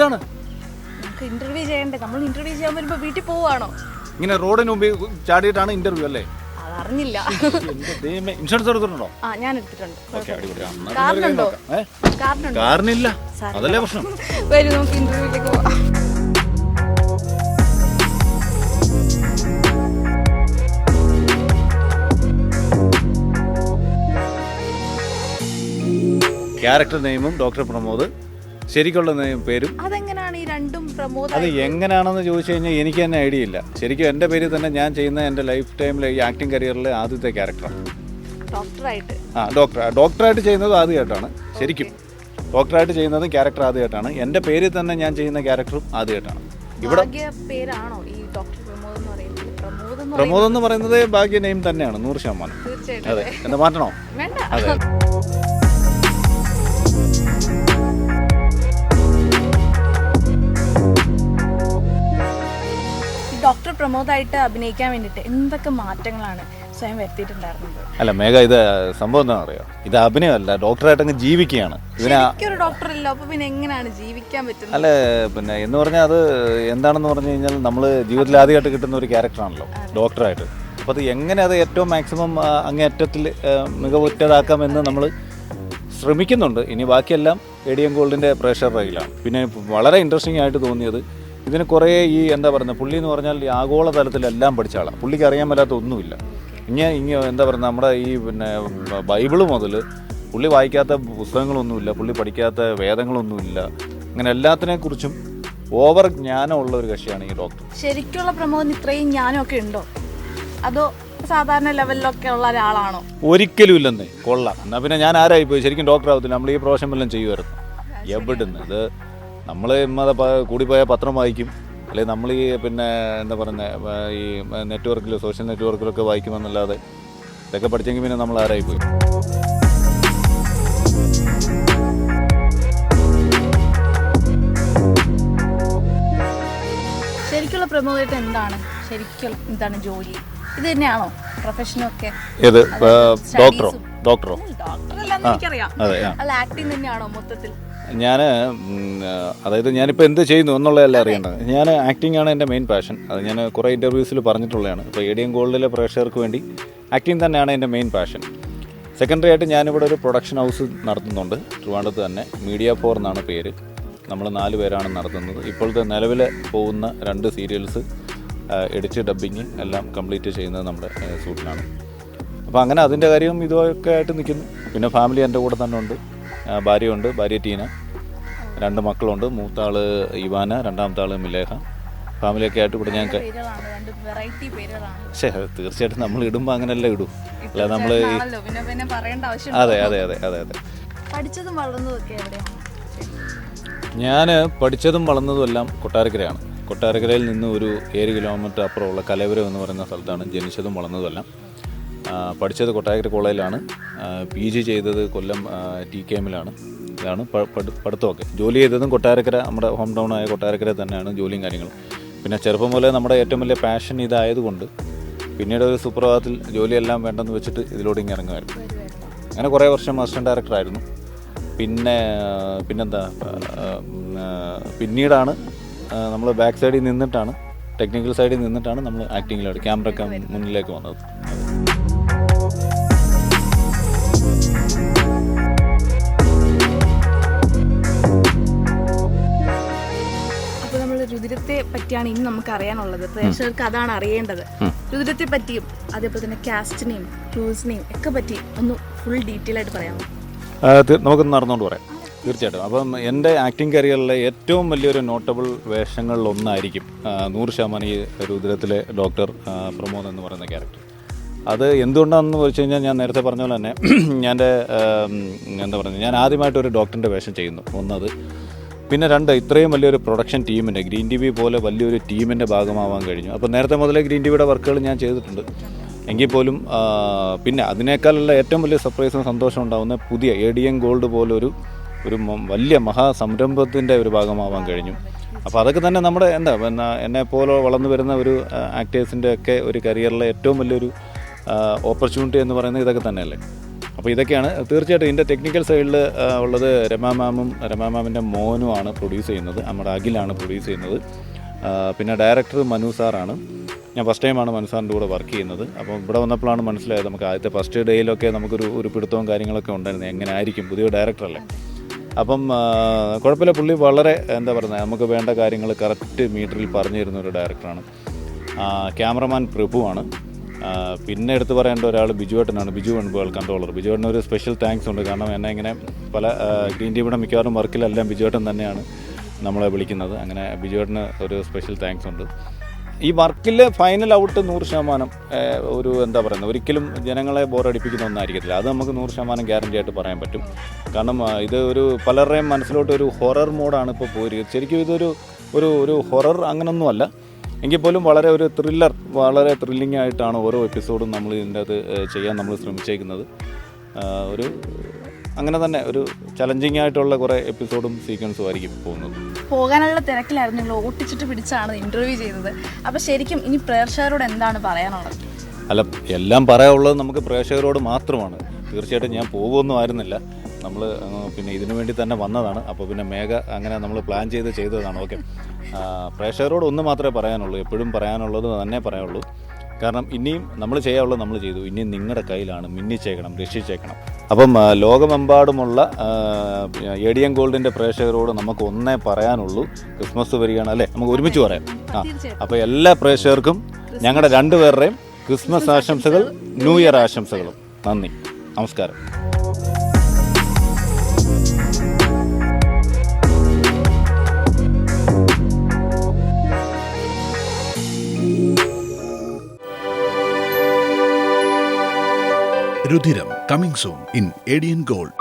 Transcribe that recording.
എന്താണ് നമുക്ക് ഇന്റർവ്യൂ ചെയ്യണ്ടേ? നമ്മൾ ഇന്റർവ്യൂ ചെയ്യാൻ വരുമ്പോ വീട്ടിൽ പോവാണോ? ഇങ്ങനെ റോഡിന് മുമ്പിൽ ചാടിയിട്ടാണ് ഇന്റർവ്യൂ അല്ലേ? അതറിഞ്ഞില്ല. ഇൻഷുറൻസ് എടുത്തിട്ടുണ്ടോ? ആ, ഞാൻ എടുത്തിട്ടുണ്ട്. ഓക്കേ, അടിപൊളി. കാർഡുണ്ടോ? കാറിനില്ല, അതല്ലേ പ്രശ്നം. വരൂ, നമുക്ക് ഇന്റർവ്യൂയിലേക്ക് പോവാം. ക്യാരക്ടർ നെയിമും ഡോക്ടർ പ്രമോദ്, ശരിക്കുള്ള പേരും. അതെങ്ങനെയാണ് ഈ രണ്ടും പ്രമോദ്? അത് എങ്ങനെയാണെന്ന് ചോദിച്ചു കഴിഞ്ഞാൽ എനിക്ക് തന്നെ ഐഡിയ ഇല്ല. ശരിക്കും എൻ്റെ പേര് തന്നെ ഞാൻ ചെയ്യുന്ന എൻ്റെ ലൈഫ് ടൈമിലെ ഈ ആക്ടിങ് കരിയറിലെ ആദ്യത്തെ ക്യാരക്ടറാണ്. ഡോക്ടറായിട്ട്? ആ, ഡോക്ടറായിട്ട് ചെയ്യുന്നത് ആദ്യമായിട്ടാണ്. ശരിക്കും ഡോക്ടറായിട്ട് ചെയ്യുന്നതും ക്യാരക്ടർ ആദ്യമായിട്ടാണ്. എൻ്റെ പേരിൽ തന്നെ ഞാൻ ചെയ്യുന്ന ക്യാരക്ടറും ആദ്യമായിട്ടാണ്. ഇവിടെ പേരാണോ ഈ ഡോക്ടർ പ്രമോദ് എന്ന് പറയുന്നത്? പ്രമോദ് എന്ന് പറയുന്നത് ഭാഗ്യ നെയിം തന്നെയാണ്, 100%. അതെ, എന്താ മാറ്റണോ? വേണ്ട. അതെ. ഡോക്ടർ പ്രമോദായിട്ട് അഭിനയിക്കാൻ വേണ്ടിയിട്ട് എന്തൊക്കെ മാറ്റങ്ങളാണ് സ്വയം വരുത്തിയിട്ടുണ്ടായിരുന്നത്? അല്ല മേഘ, ഇത് സംഭവം എന്താണെന്ന് അറിയോ? ഇത് അഭിനയമല്ല, ഡോക്ടറായിട്ട് അങ്ങ് ജീവിക്കുകയാണ്. ഒരു ഡോക്ടർ അല്ല, അപ്പൊ പിന്നെ എങ്ങനെയാണ് ജീവിക്കാൻ പറ്റുന്നത്? അല്ല, പിന്നെ എന്ന് പറഞ്ഞാൽ അത് എന്താണെന്ന് പറഞ്ഞു കഴിഞ്ഞാൽ നമ്മൾ ജീവിതത്തിൽ ആദ്യമായിട്ട് കിട്ടുന്ന ഒരു ക്യാരക്ടറാണല്ലോ ഡോക്ടറായിട്ട്. അപ്പോൾ അത് എങ്ങനെ അത് ഏറ്റവും മാക്സിമം അങ്ങേയറ്റത്തിൽ മികവുറ്റതാക്കാമെന്ന് നമ്മൾ ശ്രമിക്കുന്നുണ്ട്. ഇനി ബാക്കിയെല്ലാം ADM ഗോൾഡിൻ്റെ പ്രേക്ഷർ റെയിലാണ്. പിന്നെ വളരെ ഇൻട്രസ്റ്റിംഗ് ആയിട്ട് തോന്നിയത് ഇതിന് കുറേ ഈ എന്താ പറയുന്നത്, പുള്ളി എന്ന് പറഞ്ഞാൽ ഈ ആഗോള തലത്തിലെല്ലാം പഠിച്ച ആളാണ്. പുള്ളിക്ക് അറിയാൻ മേലാത്ത ഒന്നുമില്ല. എന്താ പറയുക, നമ്മുടെ ഈ പിന്നെ ബൈബിള് മുതൽ പുള്ളി വായിക്കാത്ത പുസ്തകങ്ങളൊന്നുമില്ല, പുള്ളി പഠിക്കാത്ത വേദങ്ങളൊന്നുമില്ല. അങ്ങനെ എല്ലാത്തിനെക്കുറിച്ചും ഓവർ ജ്ഞാനമുള്ള ഒരു കക്ഷിയാണ് ഈ ഡോക്ടർ. ശരിക്കുള്ള പ്രമോദന് ഇത്രയും ജ്ഞാനമൊക്കെ ഉണ്ടോ, അതോ സാധാരണ ലെവലിലൊക്കെ ഉള്ള ഒരാളാണോ? ഒരിക്കലും ഇല്ലെന്നേ. കൊള്ളാം. എന്നാൽ പിന്നെ ഞാൻ ആരായിപ്പോയി? ശരിക്കും ഡോക്ടർ ആവത്തില്ല. നമ്മൾ ഈ പ്രൊഫഷൻ എല്ലാം ചെയ്യുമായിരുന്നു. എവിടുന്ന് ഇത് നമ്മൾ കൂടിപ്പോയാൽ പത്രം വായിക്കും, അല്ലെങ്കിൽ നമ്മൾ ഈ പിന്നെ എന്താ പറയുന്നത് ഈ നെറ്റ്വർക്കിൽ സോഷ്യൽ നെറ്റ്വർക്കിലൊക്കെ വായിക്കുമെന്നല്ലാതെ ഇതൊക്കെ പഠിച്ചെങ്കിൽ പിന്നെ നമ്മൾ ആരായിപ്പോയി? ശരിക്കുള്ള പ്രമോദായിട്ട് എന്താണ് ജോലി? ഇത് തന്നെയാണോ പ്രൊഫഷനൊക്കെ? ഏത് ഡോക്ടറോ? ഡോക്ടറല്ലാന്ന് എനിക്കറിയാം. അല്ല, ആക്ടിങ് തന്നെയാണോ മൊത്തത്തിൽ? അതായത് ഞാനിപ്പോൾ എന്ത് ചെയ്യുന്നു എന്നുള്ളതല്ല അറിയേണ്ടത്. ഞാൻ ആക്ടിംഗ് ആണ് എൻ്റെ മെയിൻ പാഷൻ. അത് ഞാൻ കുറേ ഇൻ്റർവ്യൂസിൽ പറഞ്ഞിട്ടുള്ളതാണ്. ഇപ്പോൾ ADM ഗോൾഡിലെ പ്രേക്ഷകർക്ക് വേണ്ടി ആക്ടിംഗ് തന്നെയാണ് എൻ്റെ മെയിൻ പാഷൻ. സെക്കൻഡറി ആയിട്ട് ഞാനിവിടെ ഒരു പ്രൊഡക്ഷൻ ഹൗസ് നടത്തുന്നുണ്ട്, ട്രിവാൻഡ്രത്ത് തന്നെ. മീഡിയ 4 എന്നാണ് പേര്. നമ്മൾ 4 പേരാണ് നടത്തുന്നത്. ഇപ്പോഴത്തെ നിലവിൽ പോകുന്ന 2 സീരിയൽസ് എഡിറ്റ് ഡബ്ബിങ് എല്ലാം കംപ്ലീറ്റ് ചെയ്യുന്നത് നമ്മുടെ സൂട്ടിലാണ്. അപ്പോൾ അങ്ങനെ അതിൻ്റെ കാര്യവും ഇതൊക്കെ ആയിട്ട് നിൽക്കുന്നു. പിന്നെ ഫാമിലി എൻ്റെ കൂടെ തന്നെ ഉണ്ട്. ഭാര്യയുണ്ട്, ഭാര്യ ടീന, 2 മക്കളുണ്ട്. മൂത്ത ആൾ ഇവാന, രണ്ടാമത്തെ ആൾ മിലേഹ. ഫാമിലിയൊക്കെ ആയിട്ട് ഇവിടെ ഞാൻ തീർച്ചയായിട്ടും നമ്മൾ ഇടുമ്പോൾ അങ്ങനെയല്ല ഇടും. അല്ല നമ്മൾ അതെ. ഞാൻ പഠിച്ചതും വളർന്നതും എല്ലാം കൊട്ടാരക്കരയാണ്. കൊട്ടാരക്കരയിൽ നിന്ന് ഒരു 7 കിലോമീറ്റർ അപ്പുറമുള്ള കലവരം എന്ന് പറയുന്ന സ്ഥലത്താണ് ജനിച്ചതും വളർന്നതുമെല്ലാം. പഠിച്ചത് കൊട്ടാരക്കര കോളേജിലാണ്. PG ചെയ്തത് കൊല്ലം TKM-ലാണ്. ഇതാണ് പഠിത്തമൊക്കെ. ജോലി ചെയ്തതും കൊട്ടാരക്കര, നമ്മുടെ ഹോം ടൗൺ ആയ കൊട്ടാരക്കര തന്നെയാണ് ജോലിയും കാര്യങ്ങളും. പിന്നെ ചെറുപ്പം മുതലേ നമ്മുടെ ഏറ്റവും വലിയ പാഷൻ ഇതായതുകൊണ്ട് പിന്നീട് ഒരു സുപ്രഭാതത്തിൽ ജോലിയെല്ലാം വേണ്ടെന്ന് വെച്ചിട്ട് ഇതിലൂടെ ഇങ്ങനെ ഇറങ്ങുമായിരുന്നു. അങ്ങനെ കുറേ വർഷം അസിസ്റ്റൻറ്റ് ഡയറക്ടറായിരുന്നു. പിന്നെന്താ പിന്നീടാണ് നമ്മൾ ബാക്ക് സൈഡിൽ നിന്നിട്ടാണ്, ടെക്നിക്കൽ സൈഡിൽ നിന്നിട്ടാണ് നമ്മൾ ആക്ടിങ്ങിലോട്ട് ക്യാമറയ്ക്ക് മുന്നിലേക്ക് വന്നത്. രുതിരത്തെ പറ്റിയാണ് ഇനി നമുക്ക് അറിയാനുള്ളത്. പ്രേക്ഷകർക്ക് അതാണ് അറിയേണ്ടത്. രുതിരത്തെ പറ്റിയും അതേപോലെ തന്നെ കാസ്റ്റിനെയും ക്രൂസിനെയും ഒക്കെ പറ്റി ഒന്ന് ഫുൾ ഡീറ്റെയിൽ ആയിട്ട് പറയാമോ? നമുക്ക് നടന്നുകൊണ്ട് പറയാം. തീർച്ചയായിട്ടും. അപ്പം എൻ്റെ ആക്ടിങ് കരിയറിലെ ഏറ്റവും വലിയൊരു നോട്ടബിൾ വേഷങ്ങളിലൊന്നായിരിക്കും 100% ഈ രുതിരത്തിലെ ഡോക്ടർ പ്രമോദ് എന്ന് പറയുന്ന ക്യാരക്ടർ. അത് എന്തുകൊണ്ടാണെന്ന് വെച്ച് കഴിഞ്ഞാൽ ഞാൻ നേരത്തെ പറഞ്ഞ പോലെ തന്നെ ഞാൻ ആദ്യമായിട്ടൊരു ഡോക്ടറിൻ്റെ വേഷം ചെയ്യുന്നു. ഒന്നത്. പിന്നെ 2, ഇത്രയും വലിയൊരു പ്രൊഡക്ഷൻ ടീമിൻ്റെ, ഗ്രീൻ TV പോലെ വലിയൊരു ടീമിൻ്റെ ഭാഗമാവാൻ കഴിഞ്ഞു. അപ്പോൾ നേരത്തെ മുതലേ ഗ്രീൻ TVയുടെ വർക്കുകൾ ഞാൻ ചെയ്തിട്ടുണ്ട്. എങ്കിൽ പോലും പിന്നെ അതിനേക്കാളുള്ള ഏറ്റവും വലിയ സർപ്രൈസും സന്തോഷം ഉണ്ടാകുന്ന പുതിയ ADM ഗോൾഡ് പോലൊരു വലിയ മഹാസംരംഭത്തിൻ്റെ ഒരു ഭാഗമാവാൻ കഴിഞ്ഞു. അപ്പോൾ അതൊക്കെ തന്നെ നമ്മുടെ എന്നെപ്പോലെ വളർന്നു വരുന്ന ഒരു ആക്ടേഴ്സിൻ്റെ ഒക്കെ ഒരു കരിയറിലെ ഏറ്റവും വലിയൊരു ഓപ്പർച്യൂണിറ്റി എന്ന് പറയുന്നത് ഇതൊക്കെ തന്നെയല്ലേ. അപ്പോൾ ഇതൊക്കെയാണ് തീർച്ചയായിട്ടും ഇതിൻ്റെ ടെക്നിക്കൽ സൈഡിൽ ഉള്ളത് രമാ മാമിൻ്റെ മോനുമാണ് പ്രൊഡ്യൂസ് ചെയ്യുന്നത്, നമ്മുടെ അഖിലാണ് പ്രൊഡ്യൂസ് ചെയ്യുന്നത്. പിന്നെ ഡയറക്ടർ മനു സാറാണ്. ഞാൻ ഫസ്റ്റ് ടൈമാണ് മനു സാറിൻ്റെ കൂടെ വർക്ക് ചെയ്യുന്നത്. അപ്പോൾ ഇവിടെ വന്നപ്പോഴാണ് മനസ്സിലായത് നമുക്ക് ആദ്യത്തെ ഫസ്റ്റ് ഡേയിലൊക്കെ നമുക്കൊരു പിടുത്തവും കാര്യങ്ങളൊക്കെ ഉണ്ടായിരുന്നു, എങ്ങനെ ആയിരിക്കും പുതിയ ഡയറക്ടറല്ലേ. അപ്പം കുഴപ്പമില്ല, പുള്ളി വളരെ എന്താ പറയുന്നത് നമുക്ക് വേണ്ട കാര്യങ്ങൾ കറക്റ്റ് മീറ്ററിൽ പറഞ്ഞു തരുന്ന ഒരു ഡയറക്ടറാണ്. ക്യാമറമാൻ പ്രഭുവാണ്. പിന്നെ എടുത്ത് പറയേണ്ട ഒരാൾ ബിജുവേട്ടനാണ്, ബിജു വെൺപുകൾ കൺട്രോളർ. ബിജുവേട്ടന് ഒരു സ്പെഷ്യൽ താങ്ക്സ് ഉണ്ട്, കാരണം എന്നെ ഇങ്ങനെ പല ഗ്രീൻ ടീമിയുടെ മിക്കവാറും വർക്കിലെല്ലാം ബിജുവേട്ടൻ തന്നെയാണ് നമ്മളെ വിളിക്കുന്നത്. അങ്ങനെ ബിജുവേട്ടന് ഒരു സ്പെഷ്യൽ താങ്ക്സ് ഉണ്ട്. ഈ വർക്കിൽ ഫൈനൽ ഔട്ട് 100% ഒരു എന്താ പറയുന്നത് ഒരിക്കലും ജനങ്ങളെ ബോറടിപ്പിക്കുന്ന ഒന്നായിരിക്കത്തില്ല. അത് നമുക്ക് 100% ഗ്യാരണ്ടി ആയിട്ട് പറയാൻ പറ്റും. കാരണം ഇത് ഒരു പലരുടെയും മനസ്സിലോട്ട് ഒരു ഹൊറർ മോഡാണ് ഇപ്പോൾ പോയിരിക്കുന്നത്. ശരിക്കും ഇതൊരു ഒരു ഹൊറർ അങ്ങനൊന്നുമല്ല, എങ്കിൽ പോലും വളരെ ഒരു ത്രില്ലർ, വളരെ ത്രില്ലിംഗ് ആയിട്ടാണ് ഓരോ എപ്പിസോഡും നമ്മൾ ഇതിൻ്റെ അത് ചെയ്യാൻ നമ്മൾ ശ്രമിച്ചേക്കുന്നത്. ഒരു അങ്ങനെ തന്നെ ഒരു ചലഞ്ചിങ് ആയിട്ടുള്ള കുറേ എപ്പിസോഡും സീക്വൻസും ആയിരിക്കും പോകുന്നത്. പോകാനുള്ള തിരക്കിലായിരുന്നു, നിങ്ങൾ ഓട്ടിച്ചിട്ട് പിടിച്ചാണ് ഇൻ്റർവ്യൂ ചെയ്തത്. അപ്പോൾ ശരിക്കും ഇനി പ്രേക്ഷകരോട് എന്താണ് പറയാനുള്ളത്? അല്ല, എല്ലാം പറയാനുള്ളത് നമുക്ക് പ്രേക്ഷകരോട് മാത്രമാണ്. തീർച്ചയായിട്ടും ഞാൻ പോകുമൊന്നും ആയിരുന്നില്ല, നമ്മൾ പിന്നെ ഇതിനു വേണ്ടി തന്നെ വന്നതാണ്. അപ്പോൾ പിന്നെ മേഘ അങ്ങനെ നമ്മൾ പ്ലാൻ ചെയ്തതാണ്. ഓക്കെ, പ്രേക്ഷകരോട് ഒന്ന് മാത്രമേ പറയാനുള്ളൂ, എപ്പോഴും പറയാനുള്ളത് തന്നെ പറയാനുള്ളൂ. കാരണം ഇനിയും നമ്മൾ ചെയ്യാനുള്ളത് നമ്മൾ ചെയ്തു, ഇനിയും നിങ്ങളുടെ കയ്യിലാണ്, മിന്നിച്ചേക്കണം, രക്ഷിച്ചേക്കണം. അപ്പം ലോകമെമ്പാടുമുള്ള ADN ഗോൾഡിൻ്റെ പ്രേക്ഷകരോട് നമുക്ക് ഒന്നേ പറയാനുള്ളൂ, ക്രിസ്മസ് വരികയാണ് അല്ലേ, നമുക്ക് ഒരുമിച്ച് പറയാം. അപ്പോൾ എല്ലാ പ്രേക്ഷകർക്കും ഞങ്ങളുടെ രണ്ടുപേരുടെയും ക്രിസ്മസ് ആശംസകൾ, ന്യൂ ഇയർ ആശംസകളും. നന്ദി, നമസ്കാരം. Rudiram coming soon in ADN Gold.